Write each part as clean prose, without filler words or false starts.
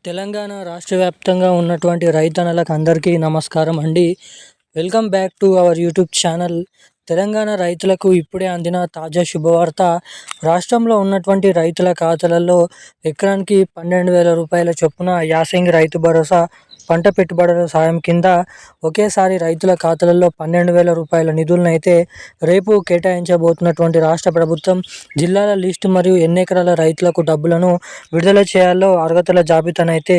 తెలంగాణ రాష్ట్ర వ్యాప్తంగా ఉన్నటువంటి రైతన్నలకు అందరికీ నమస్కారం అండి. Welcome back to our YouTube channel. Telangana రైతులకు ఇప్పుడే అందిన తాజా శుభవార్త. రాష్ట్రంలో ఉన్నటువంటి రైతుల ఖాతాలలో ఎకరానికి 12,000 రూపాయల చొప్పున యాసంగి రైతు భరోసా పంట పెట్టుబడుల సాయం కింద ఒకేసారి రైతుల ఖాతాలలో 12,000 రూపాయల నిధులను అయితే రేపు కేటాయించబోతున్నటువంటి రాష్ట్ర ప్రభుత్వం జిల్లాల లిస్టు మరియు ఎన్ని ఎకరాల రైతులకు డబ్బులను విడుదల చేయాలో అర్హతల జాబితాను అయితే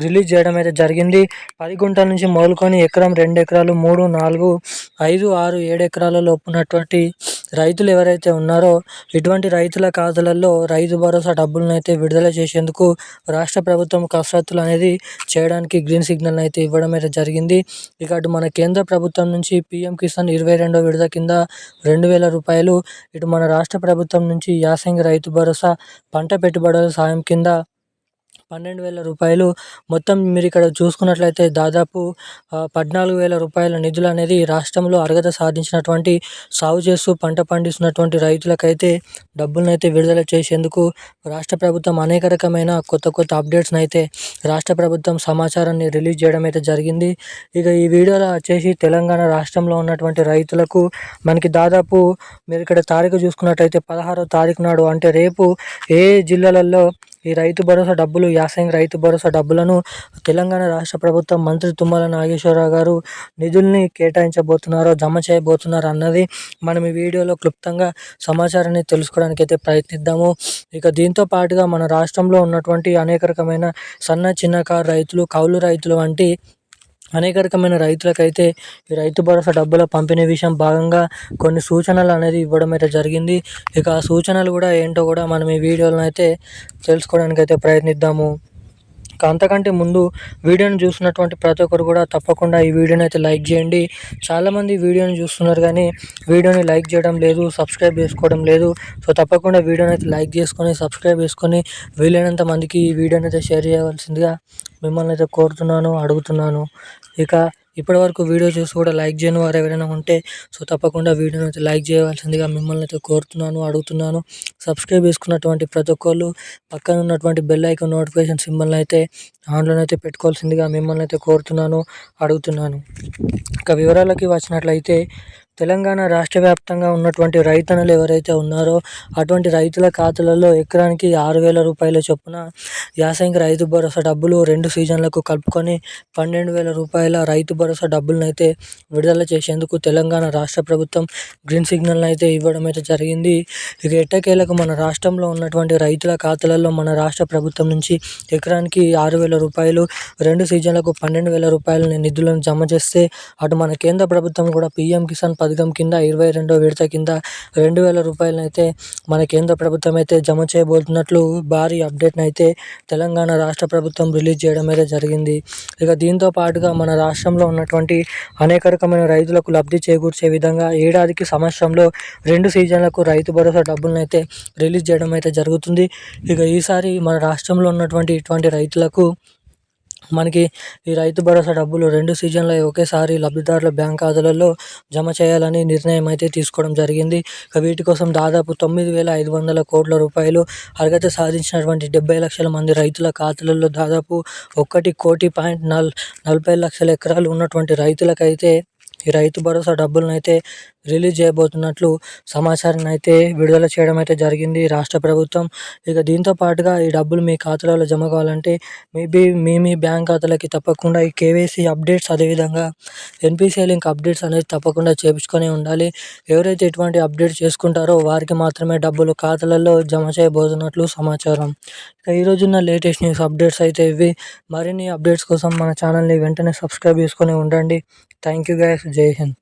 రిలీజ్ చేయడం అయితే జరిగింది. 10 గుంటల నుంచి మొదలుకొని ఎకరం, 2 ఎకరాలు, 3, 4, 5, 6, 7 ఎకరాల లోపు ఉన్నటువంటి రైతులు ఎవరైతే ఉన్నారో ఇటువంటి రైతుల ఖాతాలలో రైతు భరోసా డబ్బులను అయితే విడుదల చేసేందుకు రాష్ట్ర ప్రభుత్వం కసరత్తులు అనేది చేయడానికి గ్రీన్ సిగ్నల్ అయితే ఇవ్వడం అయితే జరిగింది. ఇక అటు మన కేంద్ర ప్రభుత్వం నుంచి పీఎం కిసాన్ 22వ విడత కింద 2,000 రూపాయలు, ఇటు మన రాష్ట్ర ప్రభుత్వం నుంచి యాసంగి రైతు భరోసా పంట పెట్టుబడుల సాయం కింద 12,000 రూపాయలు. మొత్తం మీరు ఇక్కడ చూసుకున్నట్లయితే దాదాపు 14,000 రూపాయల నిధులు అనేది రాష్ట్రంలో అర్హత సాధించినటువంటి సాగు చేస్తూ పంట పండిస్తున్నటువంటి రైతులకైతే డబ్బులను అయితే విడుదల చేసేందుకు రాష్ట్ర ప్రభుత్వం అనేక రకమైన కొత్త అప్డేట్స్ని అయితే రాష్ట్ర ప్రభుత్వం సమాచారాన్ని రిలీజ్ చేయడం అయితే జరిగింది. ఇక ఈ వీడియోలో వచ్చేసి తెలంగాణ రాష్ట్రంలో ఉన్నటువంటి రైతులకు మనకి దాదాపు మీరు ఇక్కడ తారీఖు చూసుకున్నట్టయితే 16వ తారీఖు నాడు, అంటే రేపు ఏ జిల్లాలలో ఈ రైతు భరోసా డబ్బులు, యాసంగి రైతు భరోసా డబ్బులను తెలంగాణ రాష్ట్ర ప్రభుత్వం మంత్రి తుమ్మల నాగేశ్వరరావు గారు నిధుల్ని కేటాయించబోతున్నారో, జమ చేయబోతున్నారు అన్నది మనం ఈ వీడియోలో క్లుప్తంగా సమాచారాన్ని తెలుసుకోవడానికి అయితే ప్రయత్నిద్దాము. ఇక దీంతో పాటుగా మన రాష్ట్రంలో ఉన్నటువంటి అనేక రకమైన సన్న చిన్నకారు రైతులు, కౌలు రైతులు వంటి అనేక రకమైన రైతులకైతే ఈ రైతు భరోసా డబ్బుల పంపిణీ విషయం భాగంగా కొన్ని సూచనలు అనేది ఇవ్వడం అయితే జరిగింది. ఇక ఆ సూచనలు కూడా ఏంటో కూడా మనం ఈ వీడియోలో అయితే తెలుసుకోవడానికి అయితే ప్రయత్నిద్దాము. అంతకంటే ముందు వీడియోని చూస్తున్నటువంటి ప్రతి ఒక్కరు కూడా తప్పకుండా ఈ వీడియోని అయితే లైక్ చేయండి. చాలామంది వీడియోని చూస్తున్నారు కానీ వీడియోని లైక్ చేయడం లేదు, సబ్స్క్రైబ్ చేసుకోవడం లేదు. సో తప్పకుండా వీడియోని అయితే లైక్ చేసుకొని, సబ్స్క్రైబ్ చేసుకొని వీలైనంత మందికి ఈ వీడియోని అయితే షేర్ చేయవలసిందిగా మిమ్మల్ని అయితే కోరుతున్నాను, అడుగుతున్నాను. ఇక ఇప్పటివరకు వీడియో చూసి కూడా లైక్ చేయని వారు ఎవరైనా ఉంటే సో తప్పకుండా వీడియోని అయితే లైక్ చేయవలసిందిగా మిమ్మల్ని అయితే కోరుతున్నాను, అడుగుతున్నాను. సబ్స్క్రైబ్ చేసుకున్నటువంటి ప్రతి ఒక్కళ్ళు పక్కన ఉన్నటువంటి బెల్ ఐకాన్ నోటిఫికేషన్ సింబల్ని అయితే ఆన్లో అయితే పెట్టుకోవాల్సిందిగా మిమ్మల్ని అయితే కోరుతున్నాను, అడుగుతున్నాను. ఇక వివరాలకి వచ్చినట్లయితే తెలంగాణ రాష్ట్ర వ్యాప్తంగా ఉన్నటువంటి రైతన్నలు ఎవరైతే ఉన్నారో అటువంటి రైతుల ఖాతాలలో ఎకరానికి 6,000 రూపాయల చొప్పున యాసంగి రైతు భరోసా డబ్బులు 2 సీజన్లకు కలుపుకొని 12,000 రూపాయల రైతు భరోసా డబ్బులను అయితే విడుదల చేసేందుకు తెలంగాణ రాష్ట్ర ప్రభుత్వం గ్రీన్ సిగ్నల్ని అయితే ఇవ్వడం అయితే జరిగింది. ఇక ఎట్టకేలకు మన రాష్ట్రంలో ఉన్నటువంటి రైతుల ఖాతాలలో మన రాష్ట్ర ప్రభుత్వం నుంచి ఎకరానికి 6,000 రూపాయలు, 2 సీజన్లకు 12,000 రూపాయల నిధులను జమ చేస్తే అటు మన కేంద్ర ప్రభుత్వం కూడా పీఎం కిసాన్ పథకం కింద 22వ విడత కింద 2,000 రూపాయలను అయితే మన కేంద్ర ప్రభుత్వం అయితే జమ చేయబోతున్నట్లు భారీ అప్డేట్ని అయితే తెలంగాణ రాష్ట్ర ప్రభుత్వం రిలీజ్ చేయడం అయితే జరిగింది. ఇక దీంతో పాటుగా మన రాష్ట్రంలో ఉన్నటువంటి అనేక రకమైన రైతులకు లబ్ధి చేకూర్చే విధంగా ఏడాదికి సంవత్సరంలో 2 సీజన్లకు రైతు భరోసా డబ్బులను అయితే రిలీజ్ చేయడం అయితే జరుగుతుంది. ఇక ఈసారి మన రాష్ట్రంలో ఉన్నటువంటి ఇటువంటి రైతులకు మనకి ఈ రైతు భరోసా డబ్బులు 2 సీజన్ల ఒకేసారి లబ్ధిదారుల బ్యాంక్ ఖాతాలలో జమ చేయాలని నిర్ణయం అయితే తీసుకోవడం జరిగింది. వీటి కోసం దాదాపు 9,500 కోట్ల రూపాయలు అర్హత సాధించినటువంటి 70 లక్షల మంది రైతుల ఖాతాలలో దాదాపు 1,40,40,00,000 ఎకరాలు ఉన్నటువంటి రైతులకైతే ఈ రైతు భరోసా డబ్బులను అయితే రిలీజ్ చేయబోతున్నట్లు సమాచారాన్ని అయితే విడుదల చేయడం అయితే జరిగింది రాష్ట్ర ప్రభుత్వం. ఇక దీంతో పాటుగా ఈ డబ్బులు మీ ఖాతాలలో జమ కావాలంటే మీ బ్యాంక్ ఖాతాలకి తప్పకుండా ఈ కేవైసీ అప్డేట్స్, అదేవిధంగా ఎన్పిసిఐ లింక్ అప్డేట్స్ అనేది తప్పకుండా చేయించుకొని ఉండాలి. ఎవరైతే ఇటువంటి అప్డేట్స్ చేసుకుంటారో వారికి మాత్రమే డబ్బులు ఖాతాలలో జమ చేయబోతున్నట్లు సమాచారం. ఇక ఈరోజున్న లేటెస్ట్ న్యూస్ అప్డేట్స్ అయితే ఇవి. మరిన్ని అప్డేట్స్ కోసం మన ఛానల్ని వెంటనే సబ్స్క్రైబ్ చేసుకొని ఉండండి. Thank you guys. జై హింద్.